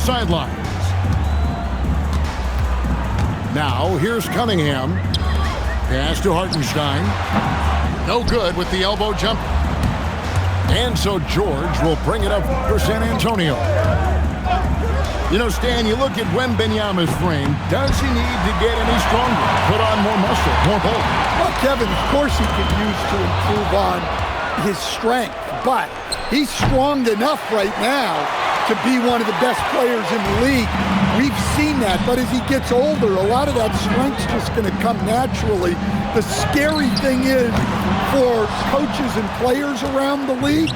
sidelines. Now, here's Cunningham. Pass to Hartenstein. No good with the elbow jump. And so George will bring it up for San Antonio. You know, Stan, you look at Wembanyama's frame. Does he need to get any stronger? Put on more muscle, more bulk? Well, Kevin, of course he could use to improve on his strength. But he's strong enough right now to be one of the best players in the league. We've seen that. But as he gets older, a lot of that strength's just going to come naturally. The scary thing is for coaches and players around the league,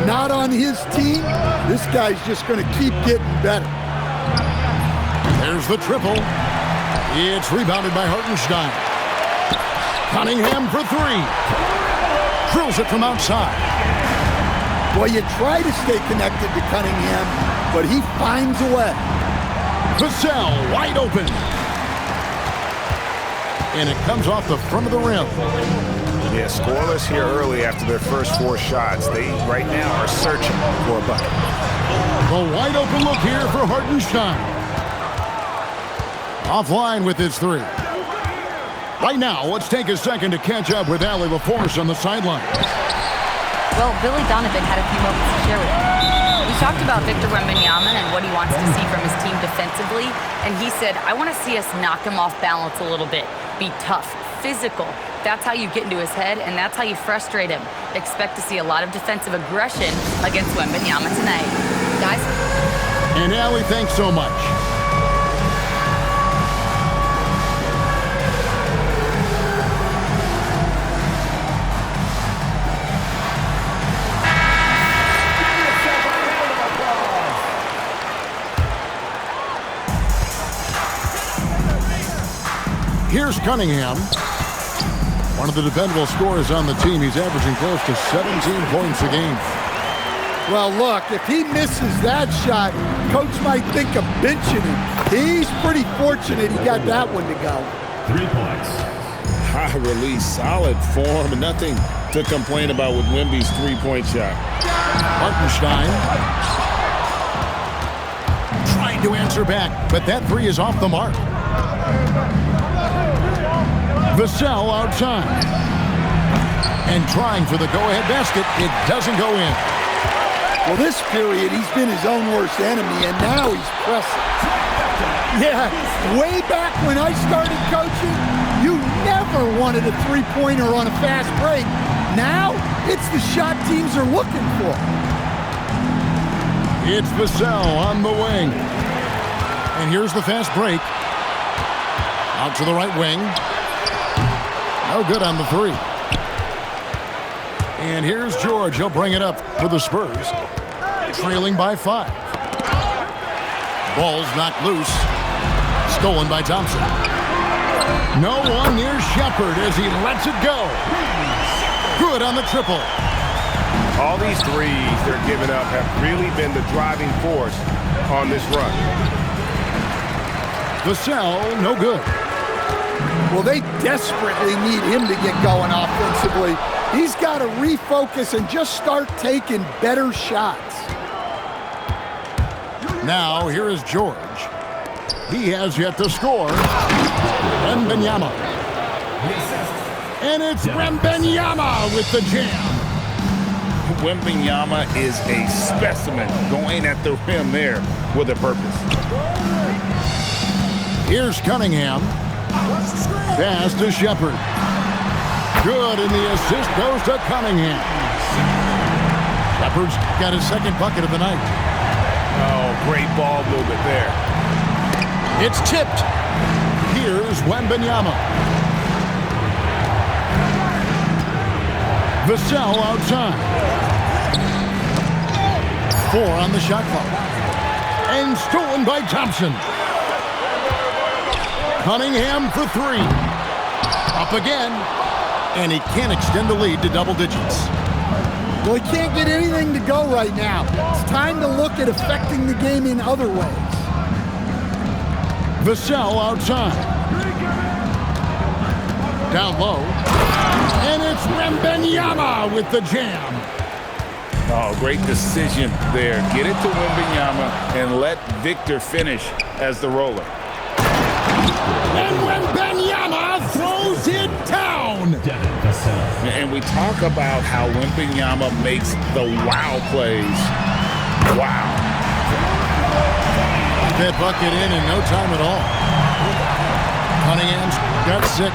not on his team, this guy's just going to keep getting better. There's the triple. It's rebounded by Hartenstein. Cunningham for three. Drills it from outside. Well, you try to stay connected to Cunningham, but he finds a way. Vassell wide open. And it comes off the front of the rim. Yeah, scoreless here early after their first 4 shots. They, right now, are searching for a bucket. The wide open look here for Hartenstein. Offline with his three. Right now, let's take a second to catch up with Allie LaForce on the sideline. Well, Billy Donovan had a few moments to share with me. We talked about Victor Wembanyama and what he wants to see from his team defensively, and he said, I want to see us knock him off balance a little bit. Be tough, physical. That's how you get into his head, and that's how you frustrate him. Expect to see a lot of defensive aggression against Wembanyama tonight. Guys? And Allie, thanks so much. Here's Cunningham. One of the dependable scorers on the team. He's averaging close to 17 points a game. Well, look, if he misses that shot, coach might think of benching him. He's pretty fortunate he got that one to go. 3 points. High release, solid form, nothing to complain about with Wemby's three-point shot. Hartenstein trying to answer back, but that three is off the mark. Vassell outside. And trying for the go-ahead basket. It doesn't go in. Well, this period, he's been his own worst enemy, and now he's pressing. Yeah, way back when I started coaching, you never wanted a three-pointer on a fast break. Now, it's the shot teams are looking for. It's Vassell on the wing. And here's the fast break. Out to the right wing. No good on the three. And here's George. He'll bring it up for the Spurs. Trailing by 5. Ball's knocked loose. Stolen by Thompson. No one near Shepard as he lets it go. Good on the triple. All these threes they're giving up have really been the driving force on this run. Vassell, no good. Well, they desperately need him to get going offensively. He's got to refocus and just start taking better shots. Now, here is George. He has yet to score. Wembanyama. And it's Wembanyama with the jam. Wembanyama is a specimen going at the rim there with a purpose. Here's Cunningham. Pass to Shepard. Good, and the assist goes to Cunningham. Shepard's got his second bucket of the night. Oh, great ball movement there. It's tipped. Here's Wembanyama. Vassell outside. 4 on the shot clock. And stolen by Thompson. Cunningham for 3. Up again. And he can't extend the lead to double digits. Well, he can't get anything to go right now. It's time to look at affecting the game in other ways. Vassell outside. Down low. And it's Wembanyama with the jam. Oh, great decision there. Get it to Wembanyama and let Victor finish as the roller. And Wembanyama throws it down. And we talk about how Wembanyama makes the wow plays. Wow. That bucket in no time at all. Cunningham's got 6.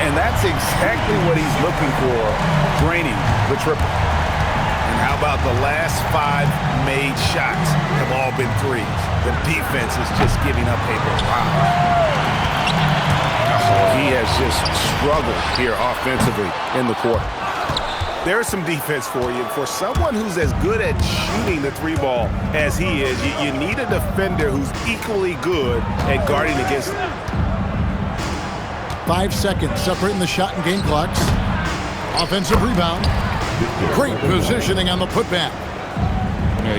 And that's exactly what he's looking for, draining the triple. And how about the last 5 made shots have all been threes? The defense is just giving up a wow. He has just struggled here offensively in the quarter. There's some defense for you. For someone who's as good at shooting the 3-ball as he is, you need a defender who's equally good at guarding against him. 5 seconds separating the shot and game clocks. Offensive rebound. Great positioning on the putback.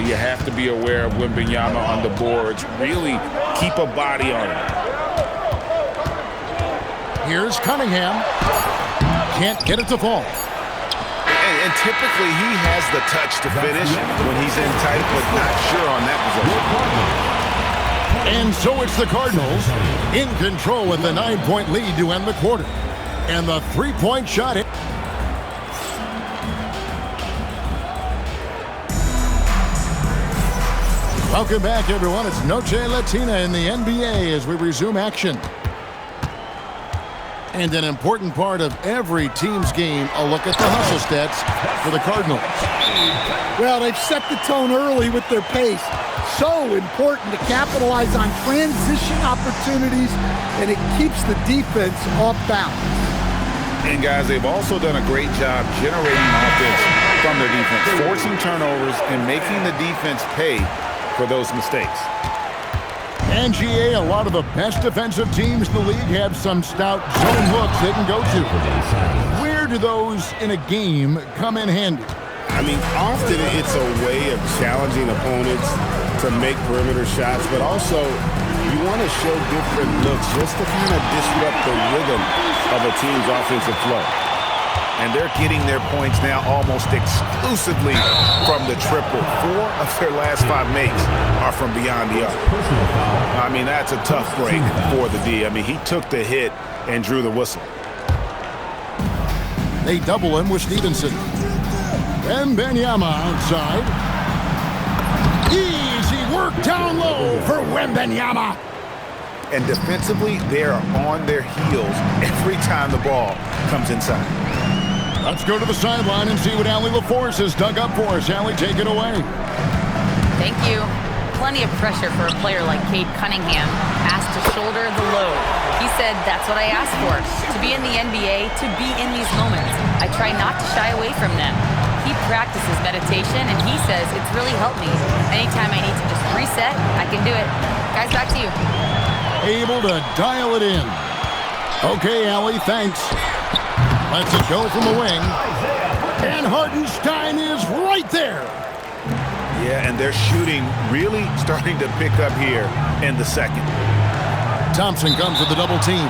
You have to be aware of Wembanyama on the boards. Really keep a body on him. Here's Cunningham. Can't get it to fall. And typically he has the touch to finish when he's in tight, but not sure on that possession. And so it's the Cardinals in control with the 9-point lead to end the quarter. And the 3-point shot hit. Welcome back, everyone. It's Noche Latina in the NBA as we resume action. And an important part of every team's game, a look at the hustle stats for the Cardinals. Well, they've set the tone early with their pace. So important to capitalize on transition opportunities, and it keeps the defense off balance. And guys, they've also done a great job generating offense from their defense, forcing turnovers and making the defense pay for those mistakes. And GA, a lot of the best defensive teams in the league have some stout zone hooks they can go to. Where do those in a game come in handy? I mean, often it's a way of challenging opponents to make perimeter shots, but also you want to show different looks just to kind of disrupt the rhythm of a team's offensive flow. And they're getting their points now almost exclusively from the triple. 4 of their last 5 makes are from beyond the arc. I mean, that's a tough break for the D. I mean, he took the hit and drew the whistle. They double him with Stevenson. Wembanyama outside. Easy work down low for Wembanyama. And defensively, they are on their heels every time the ball comes inside. Let's go to the sideline and see what Allie LaForce has dug up for us. Allie, take it away. Thank you. Plenty of pressure for a player like Cade Cunningham, asked to shoulder the load. He said, that's what I asked for, to be in the NBA, to be in these moments. I try not to shy away from them. He practices meditation, and he says it's really helped me. Anytime I need to just reset, I can do it. Guys, back to you. Able to dial it in. Okay, Allie, thanks. Lets it go from the wing. And Hartenstein is right there. Yeah, and their shooting really starting to pick up here in the second. Thompson comes with the double team.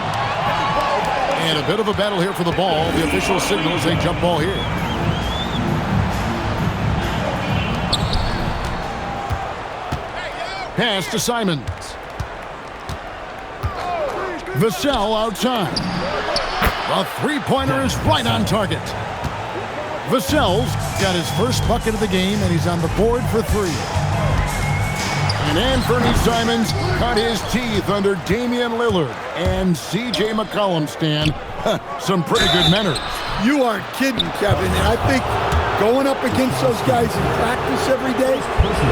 And a bit of a battle here for the ball. The official signals a jump ball here. Pass to Simons. Vassell outside. The three-pointer is right on target. Vassell's got his first bucket of the game, and he's on the board for 3. And Anthony Simons cut his teeth under Damian Lillard and C.J. McCollum, Stan. Some pretty good manners. You aren't kidding, Kevin. And I think going up against those guys in practice every day,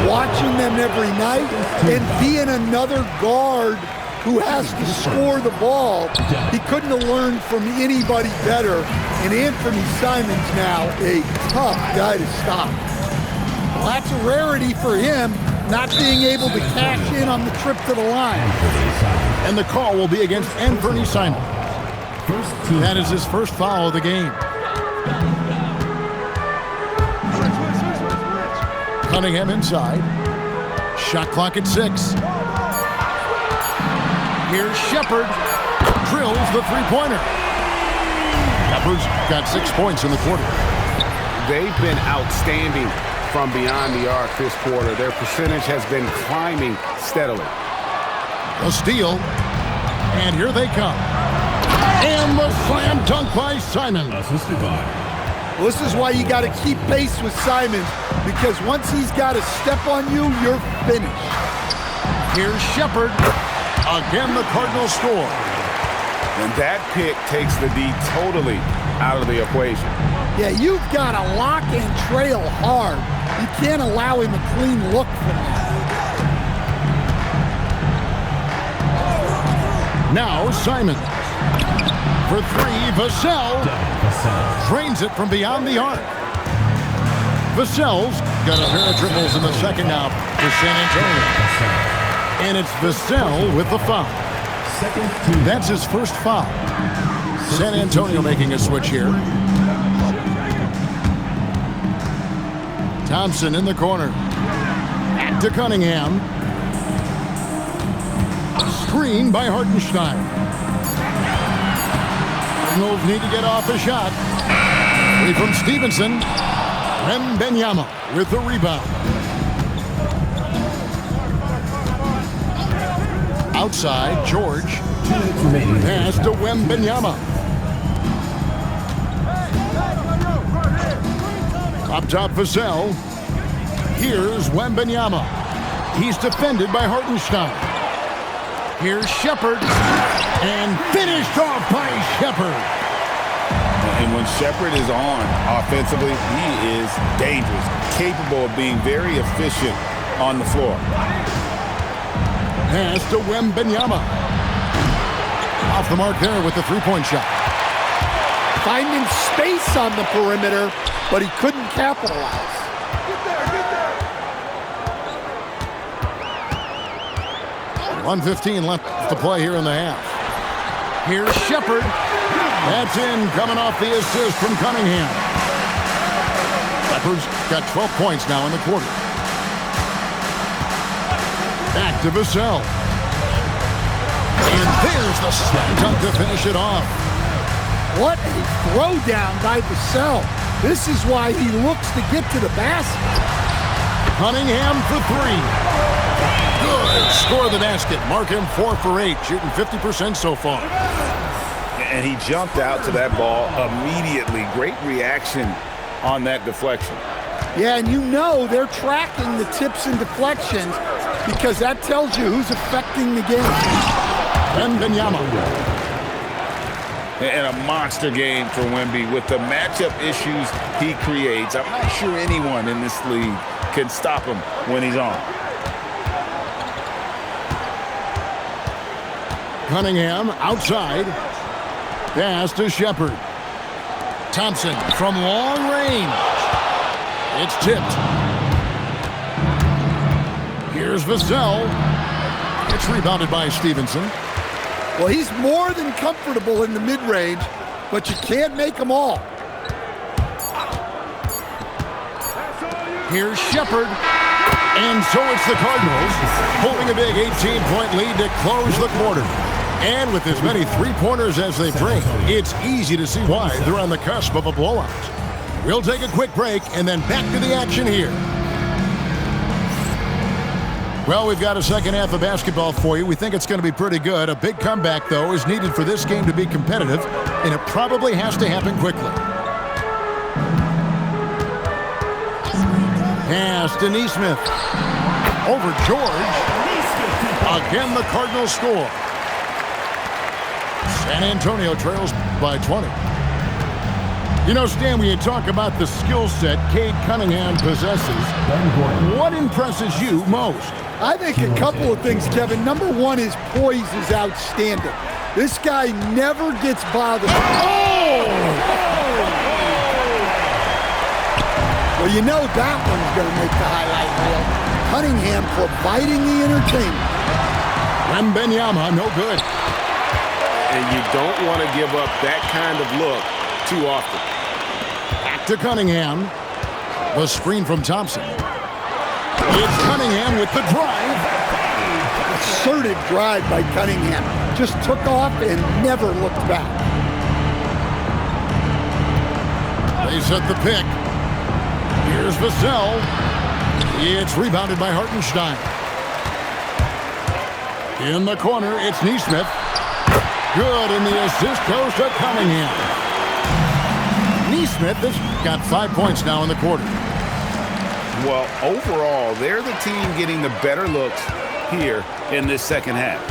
watching them every night, and being another guard who has to score the ball, he couldn't have learned from anybody better. And Anthony Simons now a tough guy to stop. Well, that's a rarity for him, not being able to cash in on the trip to the line. And the call will be against Anthony Simons. That is his first foul of the game. Cunningham inside. Shot clock at 6. Here's Shepard. Drills the three-pointer. Shepard's got 6 points in the quarter. they've been outstanding from beyond the arc this quarter. Their percentage has been climbing steadily. A steal. And here they come. And the slam dunk by Simon. Assisted by. Well, this is why you got to keep pace with Simon, because once he's got a step on you, you're finished. Here's Shepard. Again, the Cardinals score. And that pick takes the D totally out of the equation. Yeah, you've got to lock and trail hard. You can't allow him a clean look from that. Now Simon. For three, Vassell drains it from beyond the arc. Vassell's got a pair of triples in the second now for San Antonio. And it's Vassell with the foul. That's his first foul. San Antonio making a switch here. Thompson in the corner. Back to Cunningham. Screen by Hartenstein. Cardinals need to get off a shot. Free from Stevenson. Wembanyama with the rebound. Outside, George. Pass to Wembanyama. Up top, Vassell. Here's Wembanyama. He's defended by Hartenstein. Here's Shepard. And finished off by Shepard. And when Shepard is on offensively, he is dangerous, capable of being very efficient on the floor. Pass to Wembanyama. Off the mark there with the three-point shot. Finding space on the perimeter, but he couldn't capitalize. 1:15 left to play here in the half. Here's Shepard. That's in, coming off the assist from Cunningham. Shepard's got 12 points now in the quarter. Back to Vassell. And there's the slam dunk to finish it off. What a throwdown by Vassell. This is why he looks to get to the basket. Cunningham for three. Good. Score the basket. Mark him 4 for 8, shooting 50% so far. And he jumped out to that ball immediately. Great reaction on that deflection. Yeah, and you know they're tracking the tips and deflections because that tells you who's affecting the game. Wembanyama. And a monster game for Wemby with the matchup issues he creates. I'm not sure anyone in this league can stop him when he's on. Cunningham outside. Pass to Shepard. Thompson from long range. It's tipped. Here's Vassell. It's rebounded by Stevenson. Well, he's more than comfortable in the mid-range, but you can't make them all. Here's Shepard. And so it's the Cardinals holding a big 18-point lead to close the quarter. And with as many three-pointers as they bring, it's easy to see why they're on the cusp of a blowout. We'll take a quick break and then back to the action here. Well, we've got a second half of basketball for you. We think it's going to be pretty good. A big comeback, though, is needed for this game to be competitive, and it probably has to happen quickly. Pass to Nesmith. Over George. Again, the Cardinals score. San Antonio trails by 20. You know, Stan, when you talk about the skill set Cade Cunningham possesses, what impresses you most? I think a couple of things, Kevin. Number one, his poise is outstanding. This guy never gets bothered. Oh! Well, you know that one's going to make the highlight reel. Cunningham providing the entertainment. Wembanyama, no good. And you don't want to give up that kind of look too often. Back to Cunningham. The screen from Thompson. It's Cunningham with the drive. Assertive drive by Cunningham. Just took off and never looked back. They set the pick. Here's Vassell. It's rebounded by Hartenstein. In the corner, it's Neesmith. Good, and the assist goes to Cunningham. Neesmith has got 5 points now in the quarter. Well, overall, they're the team getting the better looks here in this second half.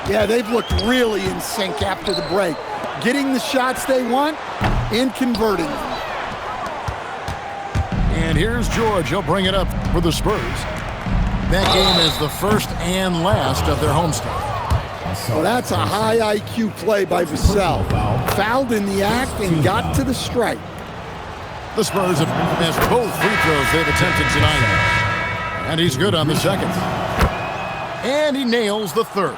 Yeah, they've looked really in sync after the break. Getting the shots they want and converting them. And here's George. He'll bring it up for the Spurs. That game is the first and last of their homestand. Well, that's a high IQ play by Vassell. Fouled in the act and got to the strike. The Spurs have missed both free throws they've attempted tonight. And he's good on the second. And he nails the third.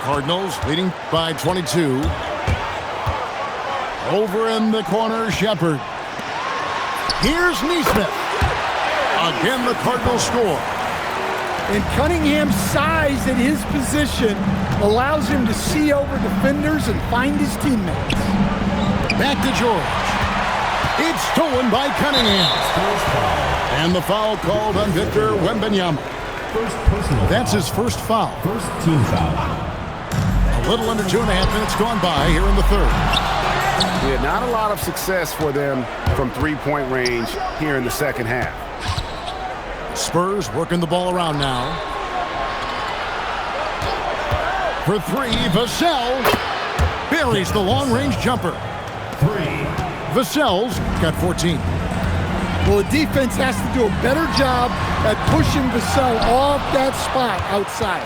Cardinals leading by 22. Over in the corner, Shepherd. Here's Neesmith. Again, the Cardinals score. And Cunningham's size at his position allows him to see over defenders and find his teammates. Back to George. It's stolen by Cunningham. And the foul called on Victor Wembanyama. That's his first foul. First team foul. A little under 2.5 minutes gone by here in the third. Yeah, not a lot of success for them from three-point range here in the second half. Spurs working the ball around now. For three, Vassell buries the long-range jumper. Vassell's got 14. Well, the defense has to do a better job at pushing Vassell off that spot outside.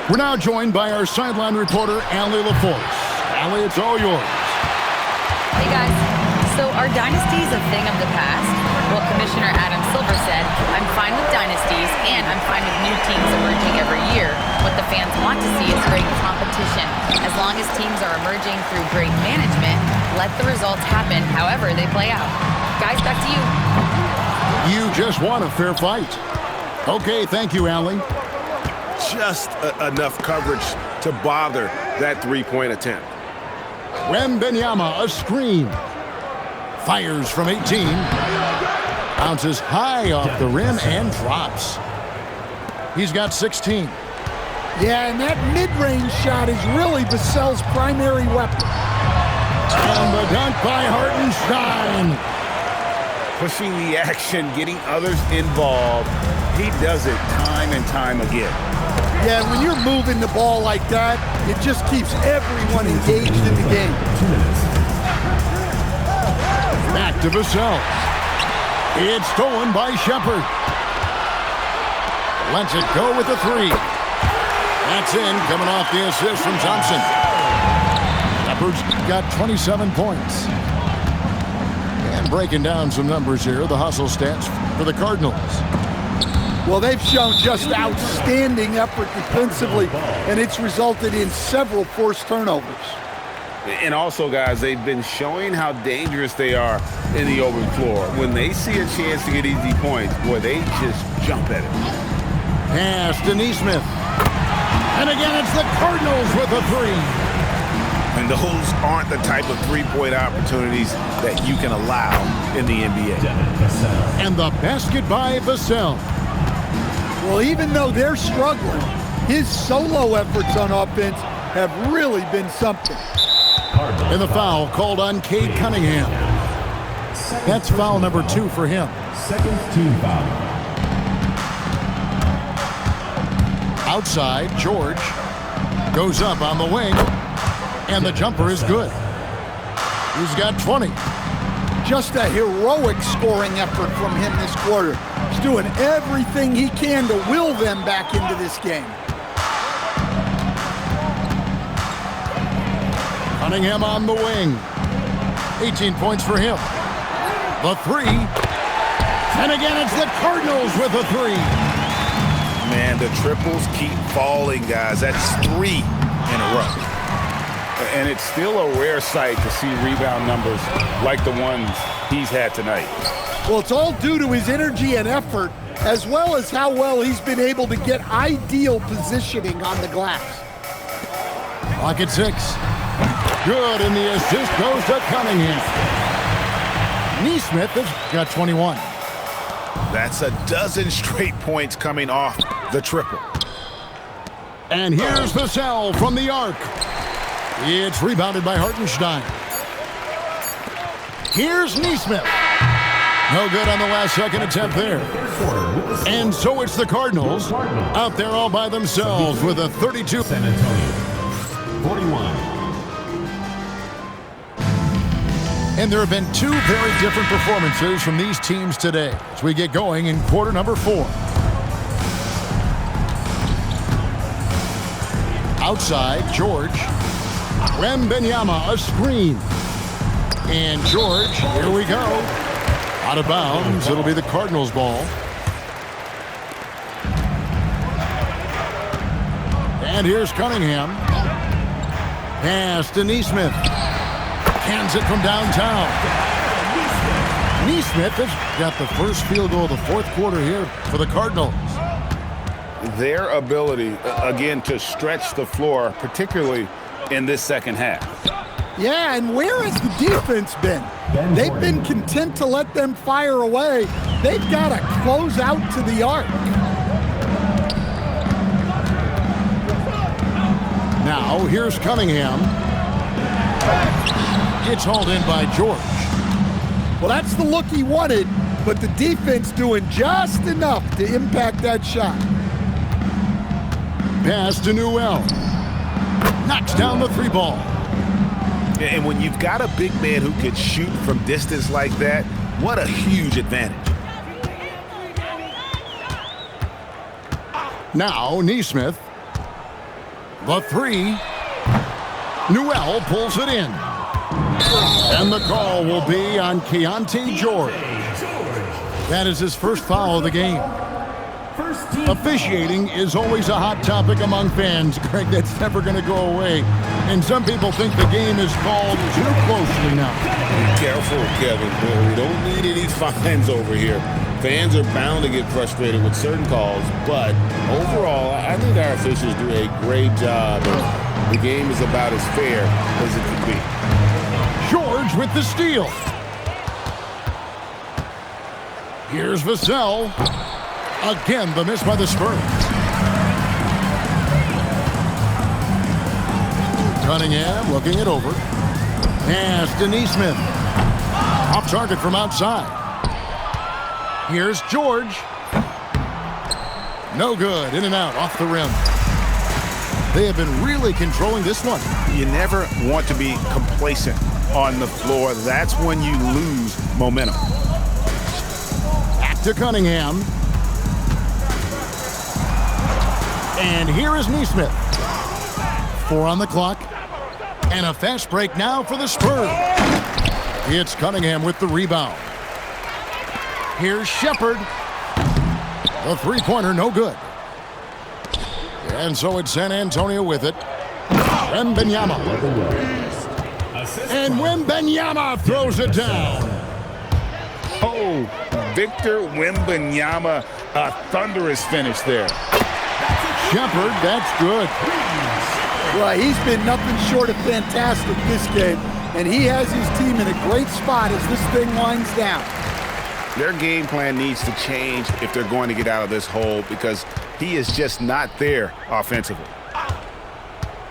We're now joined by our sideline reporter, Allie LaForce. Allie, it's all yours. Hey guys, so are dynasties a thing of the past? Well, Commissioner Adam Silver said, I'm fine with dynasties and I'm fine with new teams emerging every year. What the fans want to see is great competition. As long as teams are emerging through great management, let the results happen however they play out. Guys, back to you. You just won a fair fight. Okay, thank you, Allie. Just enough coverage to bother that three-point attempt. Wembanyama, a screen. Fires from 18. Bounces high off the rim and drops. He's got 16. Yeah, and that mid-range shot is really Vassell's primary weapon. And the dunk by Hartenstein. Pushing the action, getting others involved. He does it time and time again. Yeah, when you're moving the ball like that, it just keeps everyone engaged in the game. Back to Vassell. It's stolen by Shepherd. Lets it go with the three. That's in, coming off the assist from Thompson. Shepherd's got 27 points. And breaking down some numbers here, the hustle stats for the Cardinals. Well, they've shown just outstanding effort defensively, and it's resulted in several forced turnovers. And also, guys, they've been showing how dangerous they are in the open floor. When they see a chance to get easy points, boy, they just jump at it. Pass to Neesmith. And again, it's the Cardinals with a three. And those aren't the type of three-point opportunities that you can allow in the NBA. And the basket by Vassell. Well, even though they're struggling, his solo efforts on offense have really been something. And the foul called on Cade Cunningham. That's foul number 2 for him. Second team foul. Outside, George goes up on the wing, and the jumper is good. He's got 20. Just a heroic scoring effort from him this quarter. He's doing everything he can to will them back into this game. Cunningham on the wing. 18 points for him. The three. And again, it's the Cardinals with a three. Man, the triples keep falling, guys. That's 3 in a row. And it's still a rare sight to see rebound numbers like the ones he's had tonight. Well, it's all due to his energy and effort, as well as how well he's been able to get ideal positioning on the glass. Clock at 6. Good, and the assist goes to Cunningham. Neesmith has got 21. That's a dozen straight points coming off the triple. And here's Vassell from the arc. It's rebounded by Hartenstein. Here's Neesmith. No good on the last second attempt there. And so it's the Cardinals out there all by themselves with a 32. San Antonio, 41. And there have been two very different performances from these teams today as we get going in quarter number 4. Outside, George. Wembanyama, a screen. And George, here we go. Out of bounds, it'll be the Cardinals' ball. And here's Cunningham. Pass to Neesmith. Hands it from downtown. Neesmith has got the first field goal of the fourth quarter here for the Cardinals. Their ability, again, to stretch the floor, particularly in this second half. Yeah, and where has the defense been? They've been content to let them fire away. They've got to close out to the arc. Now, here's Cunningham. It's hauled in by George. Well, that's the look he wanted, but the defense doing just enough to impact that shot. Pass to Newell. Knocks down the 3 ball. And when you've got a big man who can shoot from distance like that, what a huge advantage. Now, Neesmith. The 3. Newell pulls it in. And the call will be on Keontae George. That is his first foul of the game. Officiating is always a hot topic among fans, Greg. That's never going to go away. And some people think the game is called too closely now. Be careful, Kevin. We don't need any fines over here. Fans are bound to get frustrated with certain calls, but overall, I think our officials do a great job. The game is about as fair as it can be. George with the steal. Here's Vassell. Again, the miss by the Spurs. Cunningham looking it over. Pass to Neesmith. Off target from outside. Here's George. No good. In and out off the rim. They have been really controlling this one. You never want to be complacent on the floor. That's when you lose momentum. Back to Cunningham. And here is Neesmith. 4 on the clock. And a fast break now for the Spurs. It's Cunningham with the rebound. Here's Shepherd. The 3-pointer, no good. And so it's San Antonio with it. Wembanyama. And Wembanyama throws it down. Oh, Victor Wembanyama, a thunderous finish there. Shepherd, that's good. Well, he's been nothing short of fantastic this game, and he has his team in a great spot as this thing winds down. Their game plan needs to change if they're going to get out of this hole because he is just not there offensively.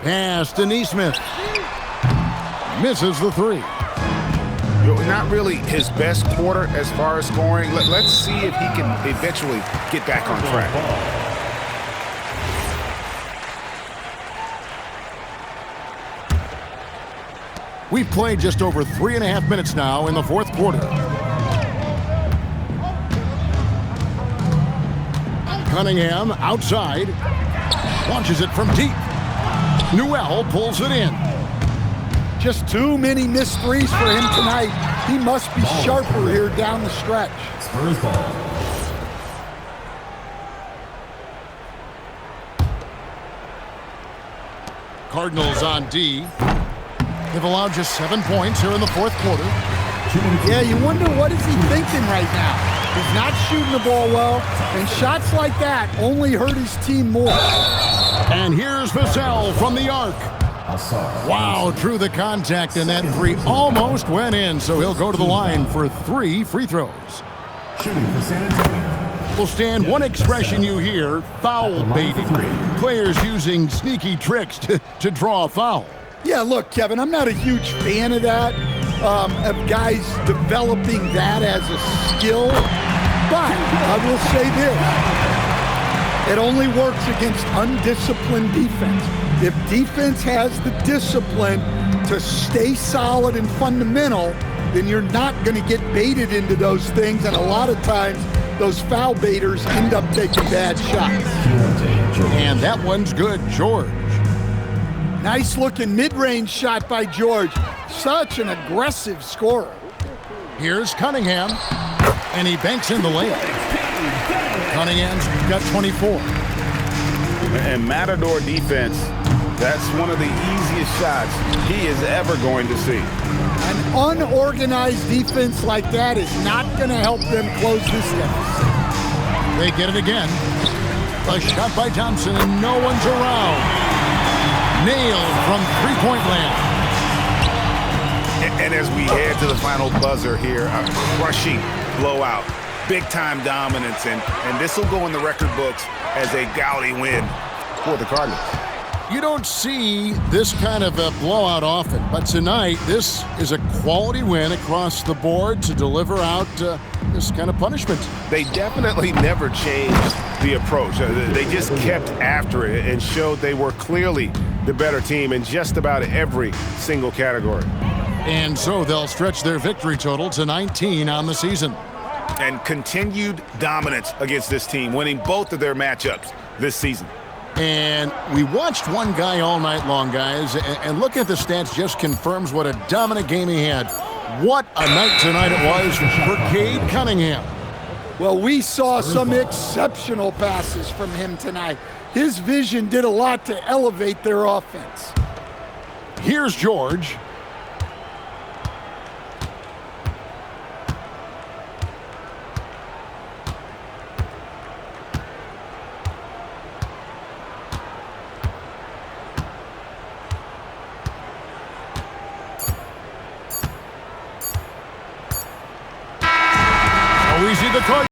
Pass to Neesmith. Misses the 3. Not really his best quarter as far as scoring. Let's see if he can eventually get back on track. We've played just over 3.5 minutes now in the fourth quarter. Cunningham outside. Launches it from deep. Newell pulls it in. Just too many missed threes for him tonight. He must be sharper here down the stretch. Spurs ball. Cardinals on D. They've allowed just 7 points here in the fourth quarter. Yeah, you wonder what is he thinking right now. He's not shooting the ball well, and shots like that only hurt his team more. And here's Vassell from the arc. Asar. Wow, through the contact, and that three almost went in, so he'll go to the line for 3 free throws. Shooting for San Antonio. Will stand one expression you hear, foul baiting. Players using sneaky tricks to draw a foul. Yeah, look, Kevin, I'm not a huge fan of that, of guys developing that as a skill. But I will say this, it only works against undisciplined defense. If defense has the discipline to stay solid and fundamental, then you're not going to get baited into those things, and a lot of times those foul baiters end up taking bad shots. And that one's good, George. Nice looking mid-range shot by George. Such an aggressive scorer. Here's Cunningham, and he banks in the lane. Cunningham's got 24. And Matador defense, that's one of the easiest shots he is ever going to see. An unorganized defense like that is not going to help them close this deficit. They get it again. A shot by Thompson, and no one's around. Nailed from three-point land. And as we head to the final buzzer here, a crushing blowout, big-time dominance, and this will go in the record books as a gaudy win for the Cardinals. You don't see this kind of a blowout often, but tonight this is a quality win across the board to deliver out this kind of punishment. They definitely never changed the approach. They just kept after it and showed they were clearly the better team in just about every single category. And so they'll stretch their victory total to 19 on the season. And continued dominance against this team, winning both of their matchups this season. And we watched one guy all night long, guys, and looking at the stats just confirms what a dominant game he had. What a night tonight it was for Cade Cunningham. Well, we saw some exceptional passes from him tonight. His vision did a lot to elevate their offense. Here's George. We see the